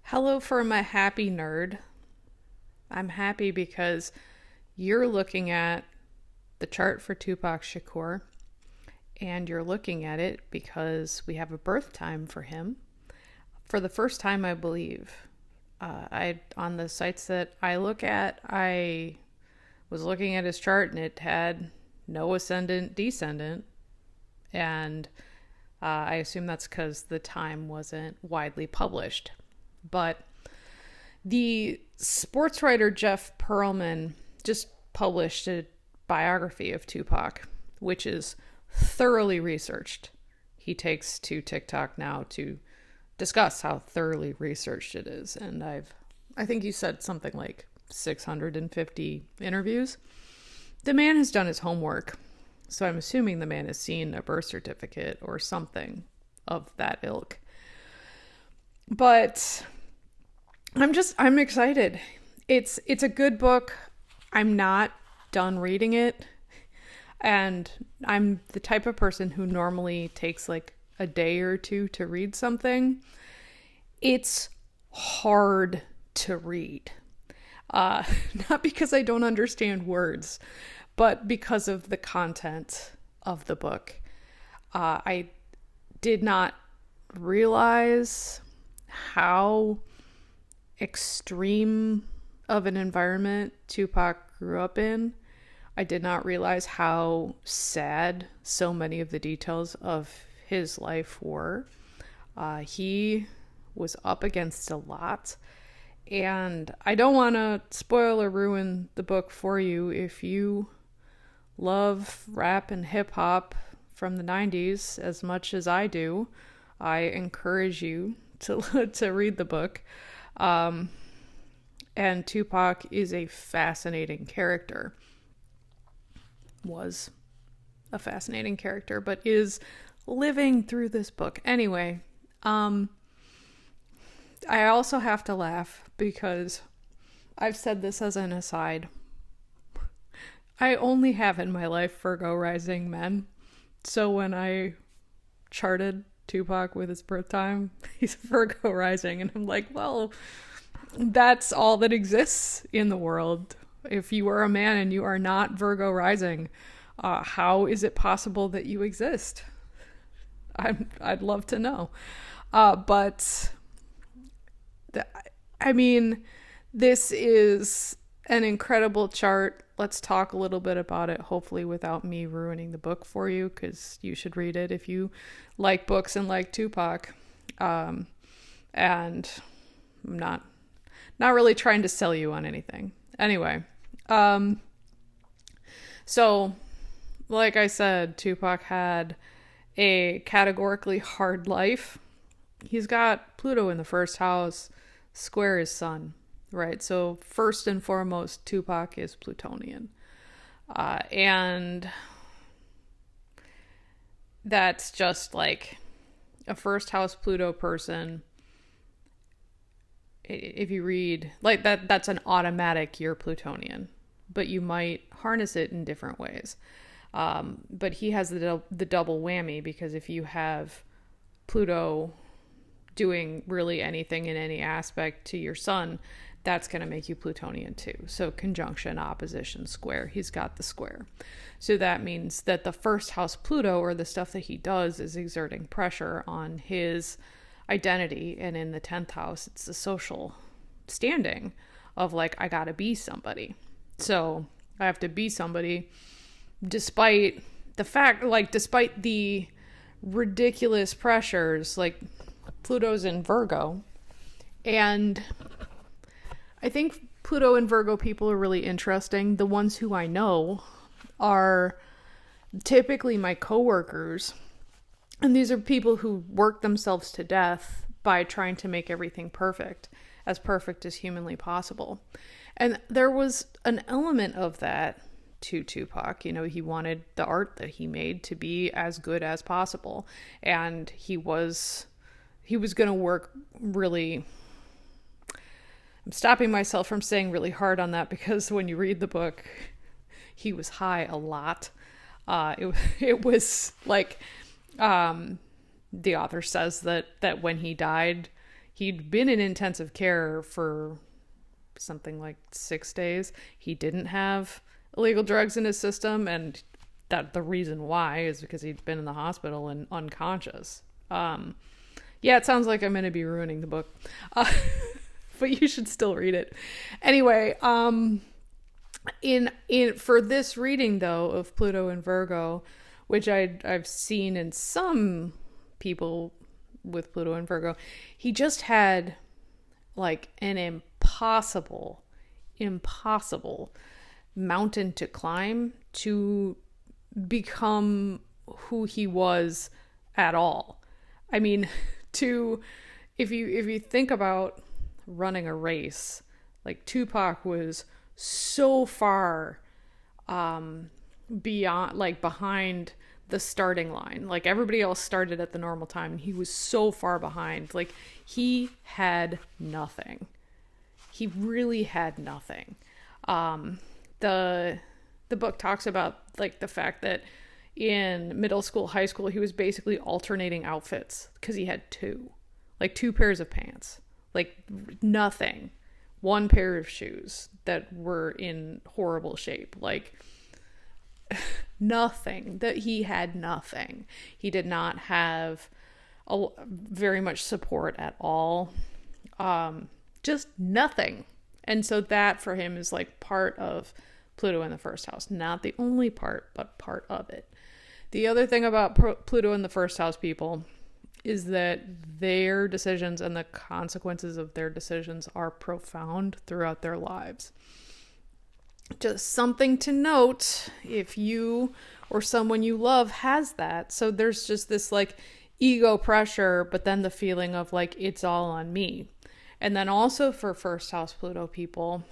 Hello from a happy nerd. I'm happy because you're looking at the chart for Tupac Shakur, and you're looking at it because we have a birth time for him. For the first time, I believe. I on the sites that I look at, I was looking at his chart and it had no ascendant, descendant, and I assume that's because the time wasn't widely published. But the sports writer Jeff Pearlman just published a biography of Tupac, which is thoroughly researched. He takes to TikTok now to discuss how thoroughly researched it is. And I think you said something like 650 interviews. The man has done his homework. So I'm assuming the man has seen a birth certificate or something of that ilk. But I'm excited. It's a good book. I'm not done reading it. And I'm the type of person who normally takes like a day or two to read something. It's hard to read. Not because I don't understand words, but because of the content of the book. I did not realize how extreme of an environment Tupac grew up in. I did not realize how sad so many of the details of his life were. He was up against a lot. And I don't want to spoil or ruin the book for you. If you love rap and hip hop from the 90s as much as I do, I encourage you to read the book. And Tupac is a fascinating character. Was a fascinating character, but is living through this book. Anyway, I also have to laugh because I've said this as an aside. I only have in my life Virgo rising men. So when I charted Tupac with his birth time, he's Virgo rising, and I'm like, well, that's all that exists in the world. If you are a man and you are not Virgo rising, how is it possible that you exist? I'd love to know. But this is an incredible chart. Let's talk a little bit about it, hopefully without me ruining the book for you, because you should read it if you like books and like Tupac. And I'm not really trying to sell you on anything. Anyway, so like I said, Tupac had a categorically hard life. He's got Pluto in the first house, square his sun, right? So first and foremost, Tupac is Plutonian. And that's just like a first house Pluto person. If you read like that's an automatic you're Plutonian, but you might harness it in different ways. But he has the double whammy, because if you have Pluto doing really anything in any aspect to your sun, that's going to make you Plutonian too. So conjunction, opposition, square. He's got the square. So that means that the first house Pluto, or the stuff that he does, is exerting pressure on his identity. And in the 10th house, it's the social standing of like, I gotta be somebody. So I have to be somebody despite the ridiculous pressures. Like, Pluto's in Virgo, and I think Pluto and Virgo people are really interesting. The ones who I know are typically my coworkers, and these are people who work themselves to death by trying to make everything perfect as humanly possible. And there was an element of that to Tupac. You know, he wanted the art that he made to be as good as possible, and he was going to work really... I'm stopping myself from saying really hard on that, because when you read the book, he was high a lot. It was like, the author says that when he died, He'd been in intensive care for something like 6 days. He didn't have illegal drugs in his system, and that the reason why is because he'd been in the hospital and unconscious. Yeah, it sounds like I'm going to be ruining the book, but you should still read it. Anyway, in for this reading though of Pluto and Virgo, which I've seen in some people with Pluto and Virgo, he just had like an impossible mountain to climb to become who he was at all. I mean, if you think about running a race, like Tupac was so far beyond, like behind the starting line. Like everybody else started at the normal time and he was so far behind. Like he had nothing. He really had nothing. The book talks about like the fact that in middle school, high school, he was basically alternating outfits because he had two pairs of pants, like nothing, one pair of shoes that were in horrible shape, like nothing. That he had nothing. He did not have very much support at all. Just nothing. And so that for him is like part of Pluto in the first house. Not the only part, but part of it. The other thing about Pluto in the first house people is that their decisions and the consequences of their decisions are profound throughout their lives. Just something to note if you or someone you love has that. So there's just this like ego pressure, but then the feeling of like, it's all on me. And then also for first house Pluto people,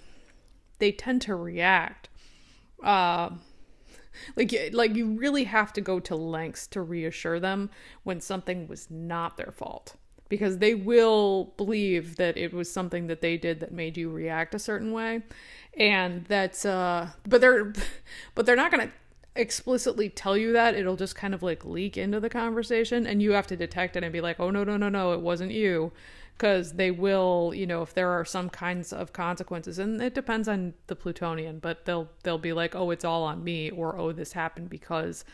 they tend to react. Like you really have to go to lengths to reassure them when something was not their fault, because they will believe that it was something that they did that made you react a certain way. And that's, but they're not going to explicitly tell you that. It'll just kind of like leak into the conversation and you have to detect it and be like, oh, no, it wasn't you. Because they will, if there are some kinds of consequences, and it depends on the Plutonian, but they'll be like, oh, it's all on me, or oh, this happened because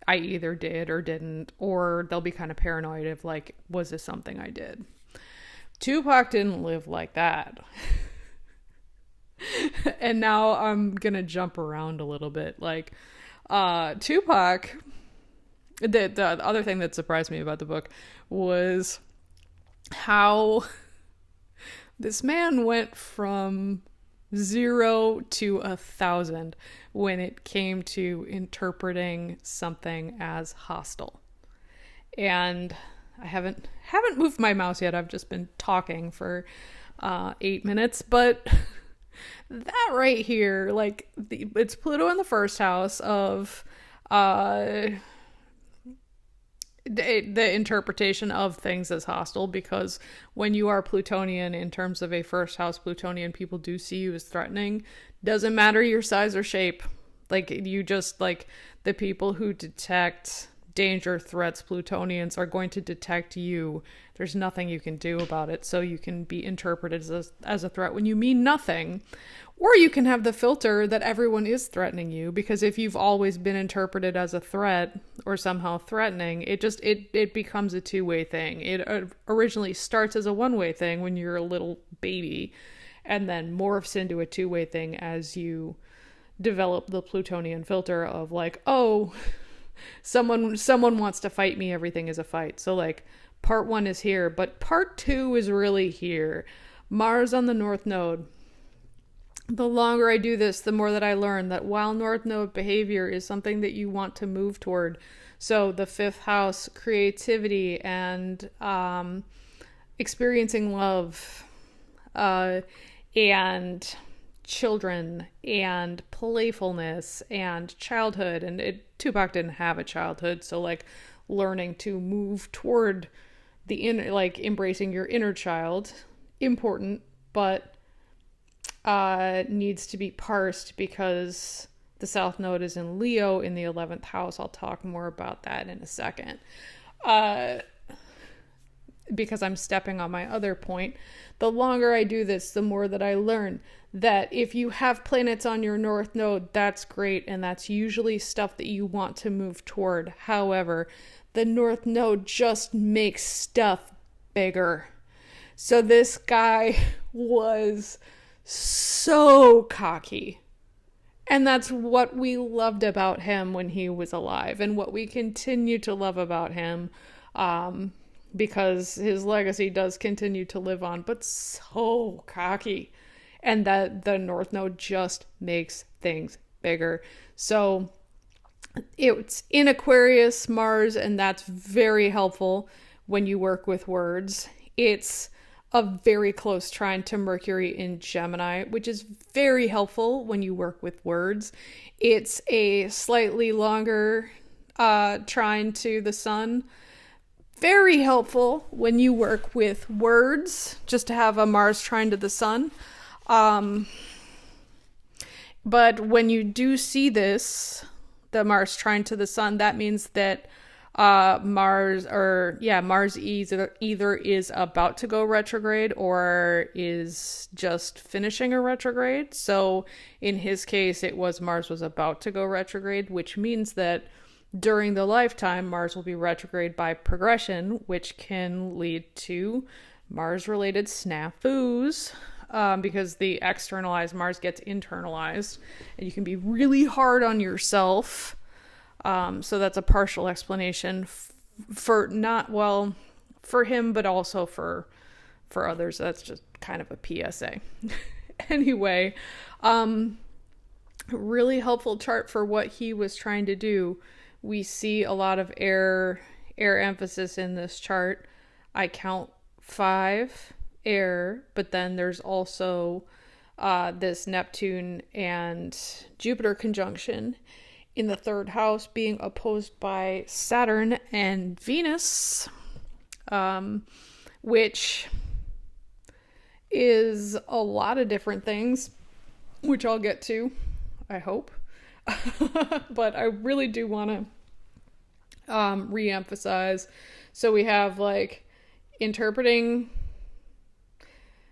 I either did or didn't, or they'll be kind of paranoid of like, was this something I did? Tupac didn't live like that. And now I'm gonna jump around a little bit. Like, Tupac, the other thing that surprised me about the book was how this man went from 0 to 1,000 when it came to interpreting something as hostile. And I haven't moved my mouse yet. I've just been talking for 8 minutes, but that right here, like it's Pluto in the first house of the interpretation of things as hostile, because when you are Plutonian, in terms of a first house Plutonian, people do see you as threatening. Doesn't matter your size or shape. Like you just like the people who detect danger, threats, Plutonians are going to detect you. There's nothing you can do about it. So you can be interpreted as a threat when you mean nothing. Or you can have the filter that everyone is threatening you, because if you've always been interpreted as a threat or somehow threatening, it becomes a two-way thing. It originally starts as a one-way thing when you're a little baby, and then morphs into a two-way thing as you develop the Plutonian filter of like, oh, someone wants to fight me, everything is a fight. So like part 1 is here, but part 2 is really here. Mars on the North Node. The longer I do this, the more that I learn that while North Node behavior is something that you want to move toward, so the 5th house, creativity and experiencing love and children and playfulness and childhood, and Tupac didn't have a childhood, so like learning to move toward the inner, like embracing your inner child, important, but needs to be parsed because the South Node is in Leo in the 11th house. I'll talk more about that in a second. because I'm stepping on my other point, the longer I do this, the more that I learn that if you have planets on your north node, that's great, and that's usually stuff that you want to move toward. However, the north node just makes stuff bigger. So this guy was so cocky. And that's what we loved about him when he was alive, and what we continue to love about him, because his legacy does continue to live on, but so cocky. And that the North Node just makes things bigger. So it's in Aquarius, Mars, and that's very helpful when you work with words. It's a very close trine to Mercury in Gemini, which is very helpful when you work with words. It's a slightly longer trine to the Sun. Very helpful when you work with words, just to have a Mars trine to the Sun. But when you do see this, the Mars trine to the Sun, that means that Mars either is about to go retrograde or is just finishing a retrograde. So in his case, it was Mars was about to go retrograde, which means that during the lifetime, Mars will be retrograde by progression, which can lead to Mars-related snafus, because the externalized Mars gets internalized, and you can be really hard on yourself. So that's a partial explanation for him, but also for others. That's just kind of a PSA. Anyway, really helpful chart for what he was trying to do. We see a lot of air emphasis in this chart. I count 5 air, but then there's also this Neptune and Jupiter conjunction in the 3rd house, being opposed by Saturn and Venus, which is a lot of different things, which I'll get to, I hope. But I really do want to re-emphasize. So we have like interpreting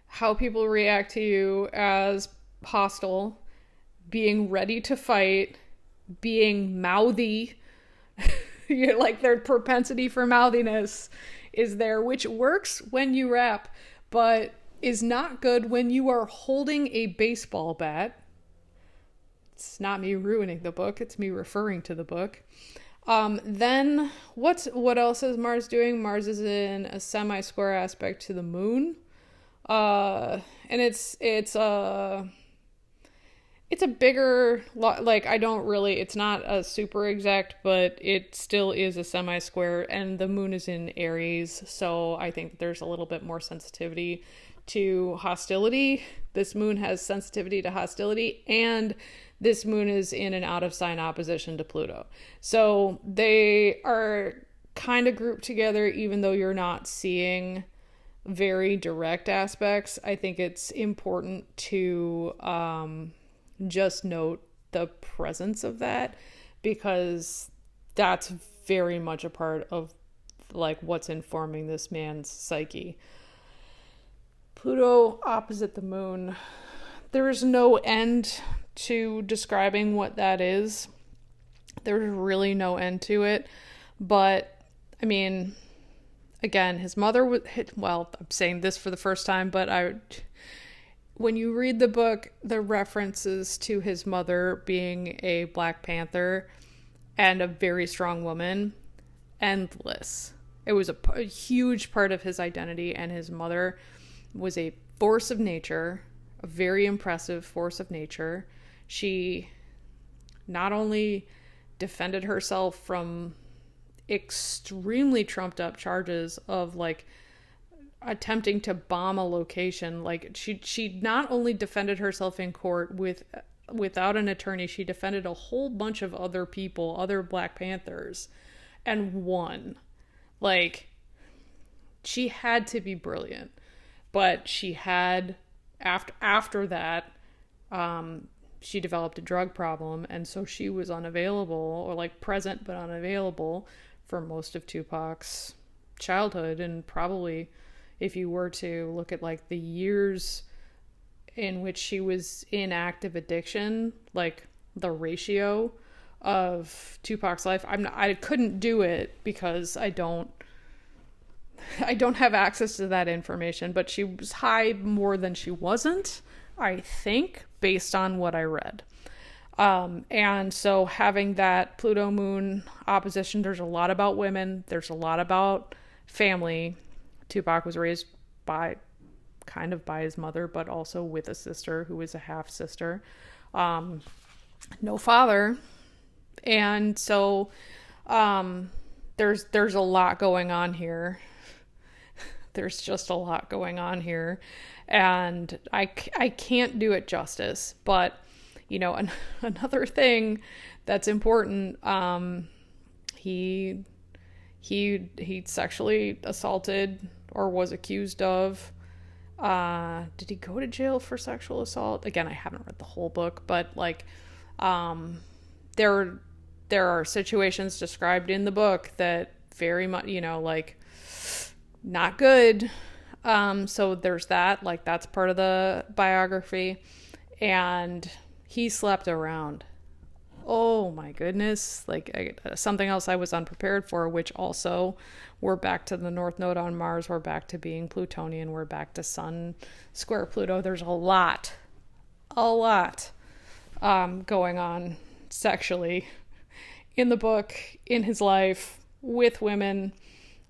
how people react to you as hostile, being ready to fight, being mouthy. You're like, their propensity for mouthiness is there, which works when you rap, but is not good when you are holding a baseball bat. It's not me ruining the book, it's me referring to the book. Then what else is Mars doing? Mars is in a semi-square aspect to the moon. And it's a bigger, like, it's not a super exact, but it still is a semi-square, and the moon is in Aries, so I think there's a little bit more sensitivity to hostility. This moon has sensitivity to hostility, and this moon is in an out-of-sign opposition to Pluto. So they are kind of grouped together, even though you're not seeing very direct aspects. I think it's important to just note the presence of that, because that's very much a part of like what's informing this man's psyche. Pluto opposite the moon. There is no end to describing what that is. There's really no end to it. But I mean, again, his mother was, well, I'm saying this for the first time, but when you read the book, the references to his mother being a Black Panther and a very strong woman, endless. It was a huge part of his identity, and his mother was a force of nature, a very impressive force of nature. She not only defended herself from extremely trumped up charges of like attempting to bomb a location, like she not only defended herself in court without an attorney, she defended a whole bunch of other people, other Black Panthers, and won. Like, she had to be brilliant, but she had after that she developed a drug problem, and so she was unavailable, or like present but unavailable, for most of Tupac's childhood, and probably if you were to look at like the years in which she was in active addiction, like the ratio of Tupac's life, I couldn't do it because I don't have access to that information, but she was high more than she wasn't, I think, based on what I read. And so having that Pluto moon opposition, there's a lot about women, there's a lot about family. Tupac was raised by his mother, but also with a sister who was a half sister. No father. And so there's a lot going on here. There's just a lot going on here. And I can't do it justice. But, you know, another thing that's important, he sexually assaulted or was accused of. Did he go to jail for sexual assault? Again, I haven't read the whole book, but like, there are situations described in the book that very much, you know, like not good. So there's that, like that's part of the biography. And he slept around. Oh my goodness. Like something else I was unprepared for, which also we're back to the North Node on Mars. We're back to being Plutonian. We're back to Sun square Pluto. There's a lot going on sexually in the book, in his life, with women.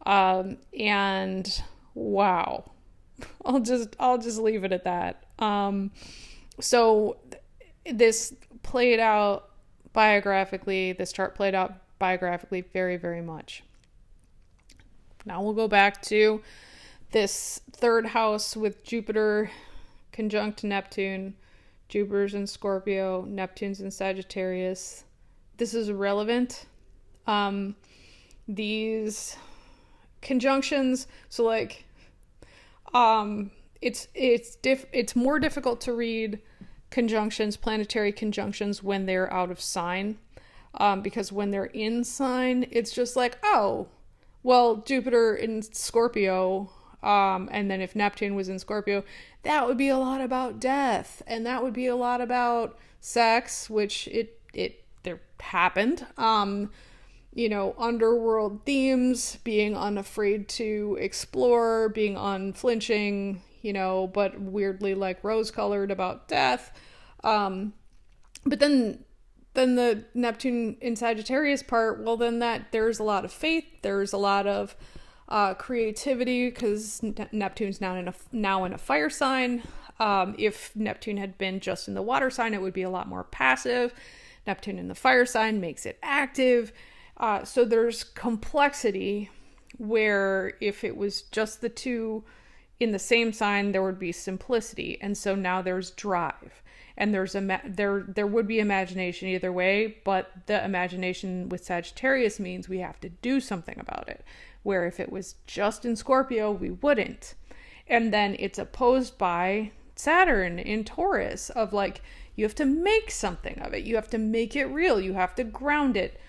And wow, I'll just leave it at that. So this played out biographically, this chart played out biographically very, very much. Now we'll go back to this third house with Jupiter conjunct Neptune. Jupiter's in Scorpio, Neptune's in Sagittarius. This is relevant. These conjunctions, so like, it's more difficult to read conjunctions, planetary conjunctions, when they're out of sign, because when they're in sign, it's just like, oh, well, Jupiter in Scorpio, and then if Neptune was in Scorpio, that would be a lot about death, and that would be a lot about sex, which there happened. You know, underworld themes, being unafraid to explore, being unflinching, you know, but weirdly like rose-colored about death. But then the Neptune in Sagittarius part, well, then there's a lot of faith, there's a lot of creativity, because Neptune's now in a fire sign. If Neptune had been just in the water sign, it would be a lot more passive. Neptune in the fire sign makes it active. So there's complexity, where if it was just the two in the same sign, there would be simplicity. And so now there's drive, and there would be imagination either way, but the imagination with Sagittarius means we have to do something about it, where if it was just in Scorpio, we wouldn't. And then it's opposed by Saturn in Taurus, of like, you have to make something of it. You have to make it real. You have to ground it.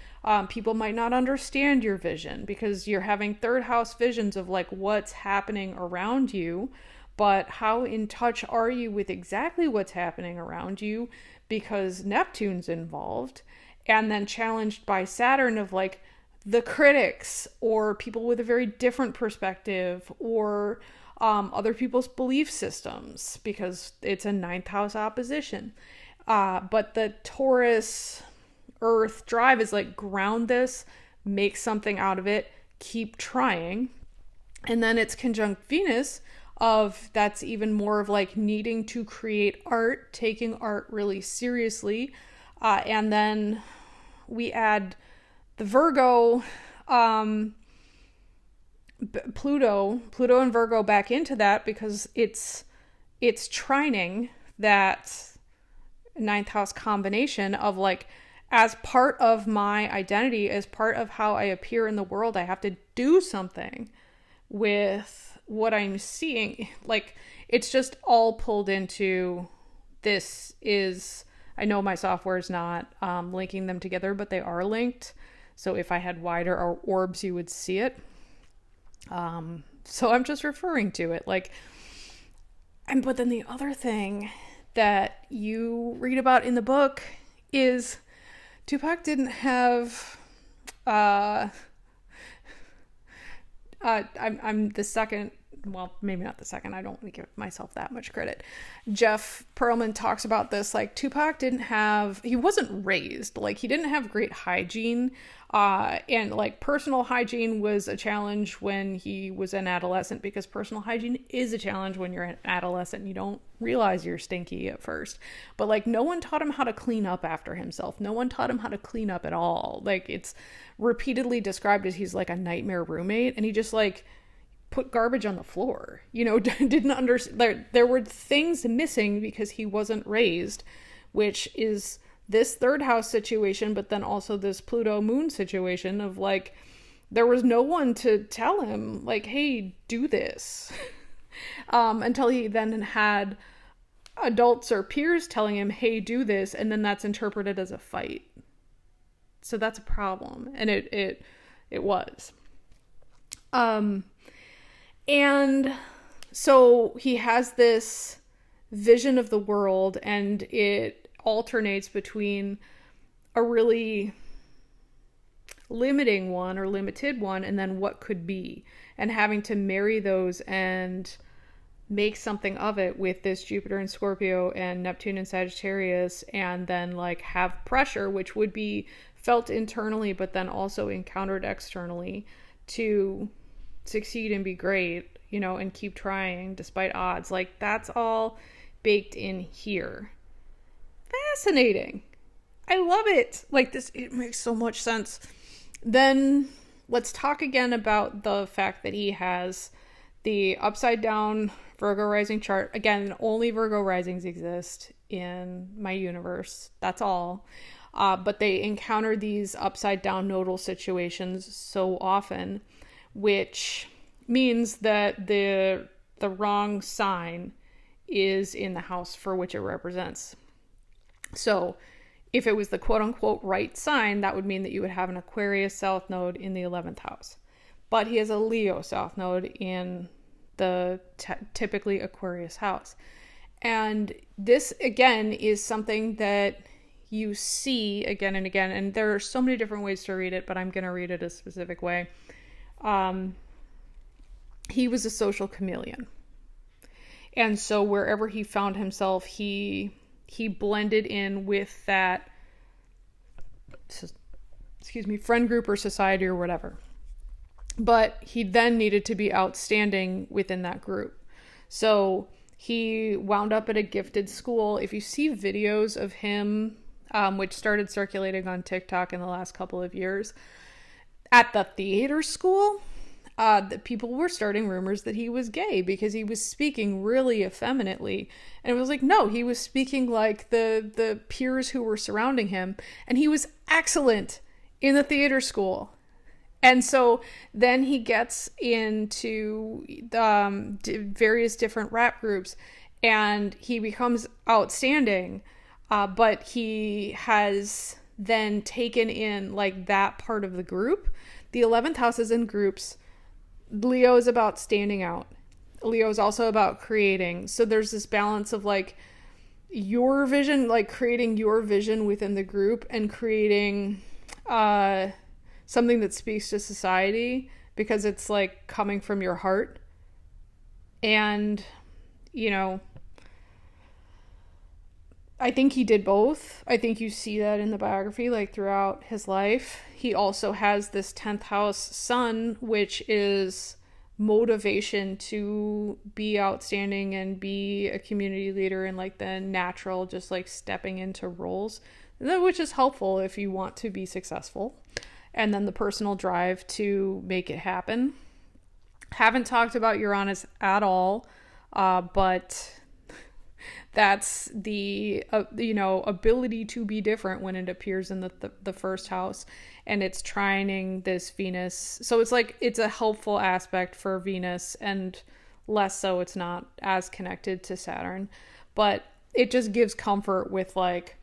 People might not understand your vision because you're having third house visions of like what's happening around you, but how in touch are you with exactly what's happening around you, because Neptune's involved. And then challenged by Saturn of like the critics, or people with a very different perspective, or other people's belief systems, because it's a ninth house opposition. But the Taurus Earth drive is like, ground this, make something out of it, keep trying. And then it's conjunct Venus, of that's even more of like needing to create art, taking art really seriously. And then we add the Virgo, Pluto and Virgo back into that, because it's trining that ninth house combination of like, as part of my identity, as part of how I appear in the world, I have to do something with what I'm seeing. Like, it's just all pulled into this. I know my software is not linking them together, but they are linked. So if I had wider orbs, you would see it. So I'm just referring to it like, and but then the other thing that you read about in the book is Tupac didn't have I'm the second, well, maybe not the second, I don't want to give myself that much credit. Jeff Pearlman talks about this, like Tupac he wasn't raised, like he didn't have great hygiene, and like personal hygiene was a challenge when he was an adolescent, because personal hygiene is a challenge when you're an adolescent. You don't realize you're stinky at first, but like no one taught him how to clean up after himself. No one taught him how to clean up at all. Like it's repeatedly described as he's like a nightmare roommate, and he just like put garbage on the floor, didn't understand. There were things missing because he wasn't raised, which is this third house situation, but then also this Pluto moon situation of like, there was no one to tell him like, hey, do this, until he then had adults or peers telling him, hey, do this. And then that's interpreted as a fight. So that's a problem. And it was, and so he has this vision of the world, and it alternates between a really limiting one or limited one and then what could be, and having to marry those and make something of it with this Jupiter and Scorpio and Neptune and Sagittarius, and then like have pressure, which would be felt internally but then also encountered externally, to succeed and be great, and keep trying despite odds. Like that's all baked in here. Fascinating. I love it. Like this, it makes so much sense. Then let's talk again about the fact that he has the upside down Virgo rising chart. Again, only Virgo risings exist in my universe. That's all. But they encounter these upside down nodal situations so often, which means that the wrong sign is in the house for which it represents. So if it was the quote unquote right sign, that would mean that you would have an Aquarius south node in the 11th house. But he has a Leo south node in the typically Aquarius house. And this, again, is something that you see again and again. And there are so many different ways to read it, but I'm going to read it a specific way. He was a social chameleon. And so wherever he found himself, he blended in with that, friend group or society or whatever. But he then needed to be outstanding within that group. So he wound up at a gifted school. If you see videos of him, which started circulating on TikTok in the last couple of years, at the theater school, the people were starting rumors that he was gay because he was speaking really effeminately. And it was like, no, he was speaking like the peers who were surrounding him. And he was excellent in the theater school. And so then he gets into various different rap groups and he becomes outstanding. But he has then taken in like that part of the group. The 11th house is in groups. Leo is about standing out. Leo is also about creating. So there's this balance of like your vision, like creating your vision within the group and creating something that speaks to society because it's like coming from your heart. And, I think he did both. I think you see that in the biography, like throughout his life. He also has this 10th house sun, which is motivation to be outstanding and be a community leader and like the natural, just like stepping into roles, which is helpful if you want to be successful. And then the personal drive to make it happen. Haven't talked about Uranus at all, but that's the ability to be different when it appears in the first house, and it's trining this Venus. So it's like it's a helpful aspect for Venus, and less so it's not as connected to Saturn, but it just gives comfort with like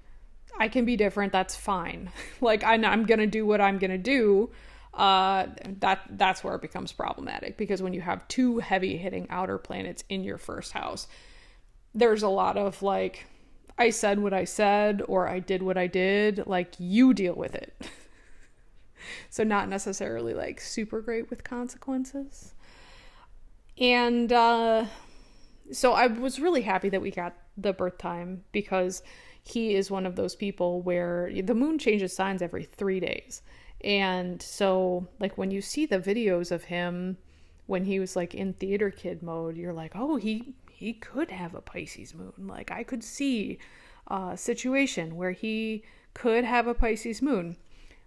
I can be different, that's fine. Like I'm gonna do what I'm gonna do, that's where it becomes problematic, because when you have two heavy hitting outer planets in your first house, there's a lot of like, I said what I said, or I did what I did, like you deal with it. So not necessarily like super great with consequences. And so I was really happy that we got the birth time, because he is one of those people where the moon changes signs every 3 days. And so like when you see the videos of him when he was like in theater kid mode, you're like, oh, he could have a Pisces moon. Like I could see a situation where he could have a Pisces moon.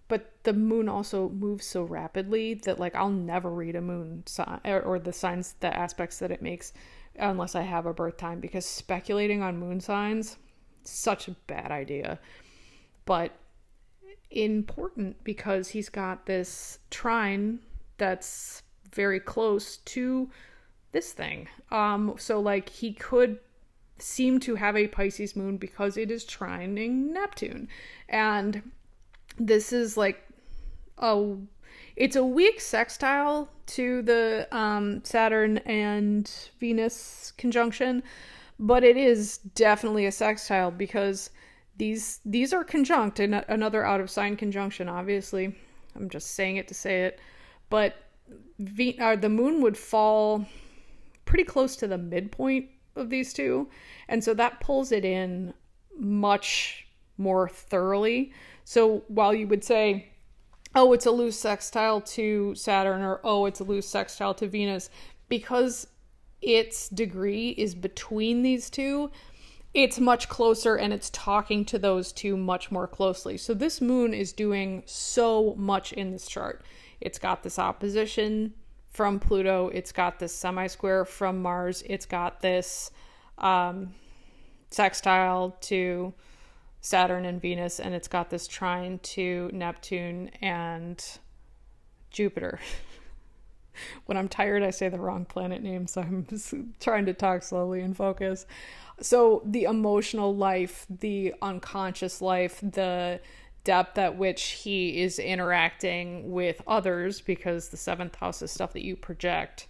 But the moon also moves so rapidly that like I'll never read a moon sign or the signs, the aspects that it makes, unless I have a birth time, because speculating on moon signs, such a bad idea. But important because he's got this trine that's very close to this thing. So like he could seem to have a Pisces moon because it is trining Neptune. And this is like it's a weak sextile to the Saturn and Venus conjunction, but it is definitely a sextile because these are conjunct in another out of sign conjunction. Obviously, I'm just saying it to say it, but the moon would fall pretty close to the midpoint of these two, and so that pulls it in much more thoroughly. So while you would say, oh, it's a loose sextile to Saturn, or oh, it's a loose sextile to Venus, because its degree is between these two, it's much closer and it's talking to those two much more closely. So this moon is doing so much in this chart. It's got this opposition from Pluto. It's got this semi-square from Mars. It's got this sextile to Saturn and Venus, and it's got this trine to Neptune and Jupiter. When I'm tired, I say the wrong planet name, so I'm just trying to talk slowly and focus. So the emotional life, the unconscious life, the depth at which he is interacting with others, because the 7th house is stuff that you project.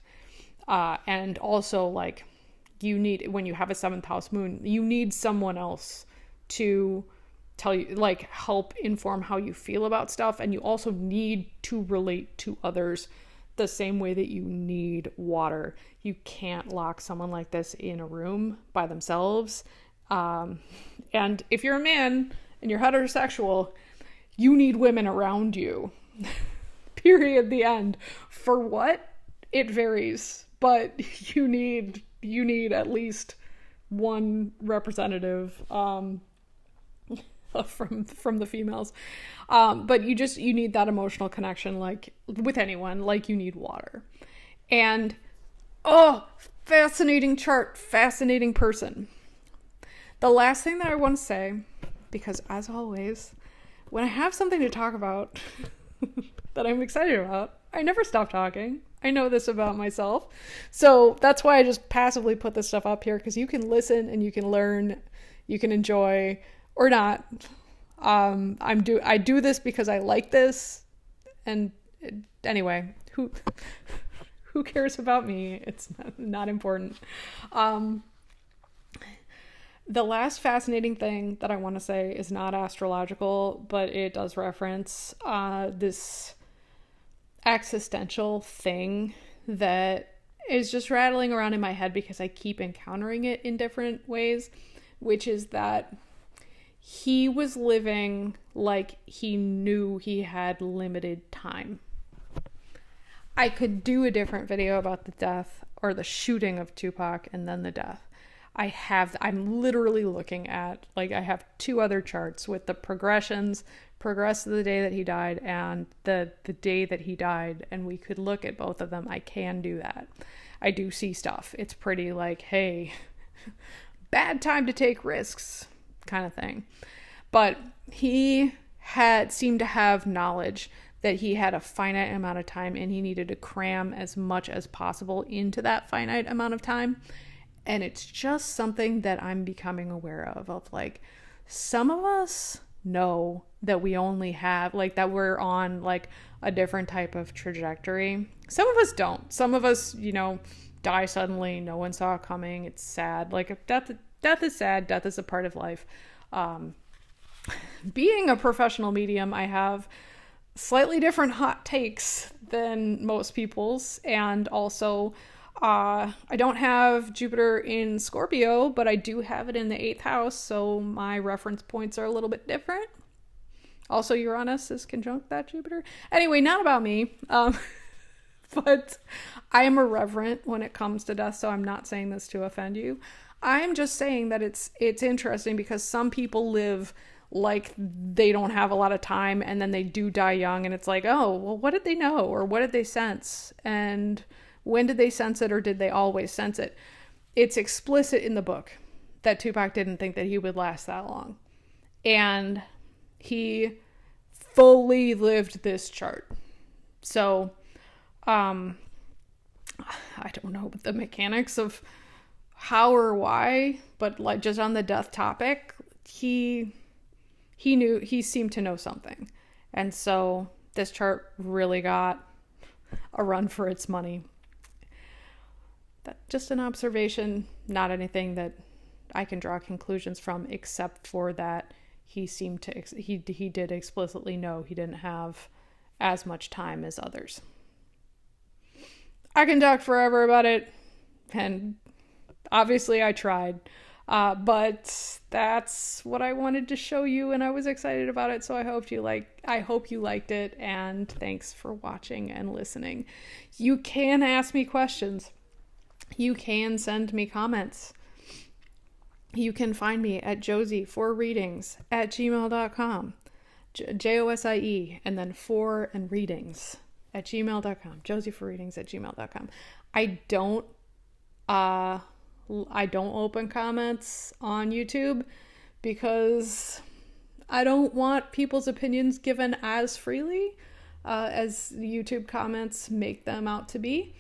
And also, like, you need, when you have a 7th house moon, you need someone else to tell you, like, help inform how you feel about stuff. And you also need to relate to others the same way that you need water. You can't lock someone like this in a room by themselves. And if you're a man and you're heterosexual, you need women around you. Period. The end. For what? It varies, but you need at least one representative from the females. But you need that emotional connection, like with anyone, like you need water. And fascinating chart, fascinating person. The last thing that I want to say, because as always, when I have something to talk about that I'm excited about, I never stop talking. I know this about myself. So that's why I just passively put this stuff up here, because you can listen and you can learn, you can enjoy or not. I do this because I like this. And anyway, who cares about me? It's not important. The last fascinating thing that I want to say is not astrological, but it does reference this existential thing that is just rattling around in my head because I keep encountering it in different ways, which is that he was living like he knew he had limited time. I could do a different video about the death or the shooting of Tupac and then the death. I'm literally looking at, like, I have 2 other charts with the progress of the day that he died and the day that he died, and we could look at both of them. I can do that. I do see stuff. It's pretty like, hey, bad time to take risks kind of thing. But he seemed to have knowledge that he had a finite amount of time and he needed to cram as much as possible into that finite amount of time. And it's just something that I'm becoming aware of like, some of us know that we only have, like, that we're on like a different type of trajectory. Some of us don't. Some of us, die suddenly. No one saw it coming. It's sad. Like death is sad. Death is a part of life. Being a professional medium, I have slightly different hot takes than most people's. And also, I don't have Jupiter in Scorpio, but I do have it in the 8th house. So my reference points are a little bit different. Also, Uranus is conjunct that Jupiter. Anyway, not about me. But I am irreverent when it comes to death, so I'm not saying this to offend you. I'm just saying that it's interesting because some people live like they don't have a lot of time and then they do die young, and it's like, oh, well, what did they know, or what did they sense, and when did they sense it, or did they always sense it? It's explicit in the book that Tupac didn't think that he would last that long, and he fully lived this chart. So I don't know the mechanics of how or why, but like just on the death topic, he seemed to know something. And so this chart really got a run for its money. That's just an observation, not anything that I can draw conclusions from, except for that he did explicitly know he didn't have as much time as others. I can talk forever about it, and obviously I tried. But that's what I wanted to show you, and I was excited about it, so I hope you liked it, and thanks for watching and listening. You can ask me questions. You can send me comments. You can find me at josie4readings@gmail.com. JOSIE, and then 4 and readings @gmail.com. josie4readings@gmail.com. I don't open comments on YouTube because I don't want people's opinions given as freely as YouTube comments make them out to be.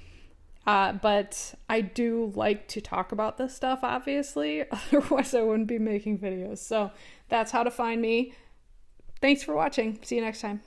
But I do like to talk about this stuff, obviously. Otherwise, I wouldn't be making videos. So that's how to find me. Thanks for watching. See you next time.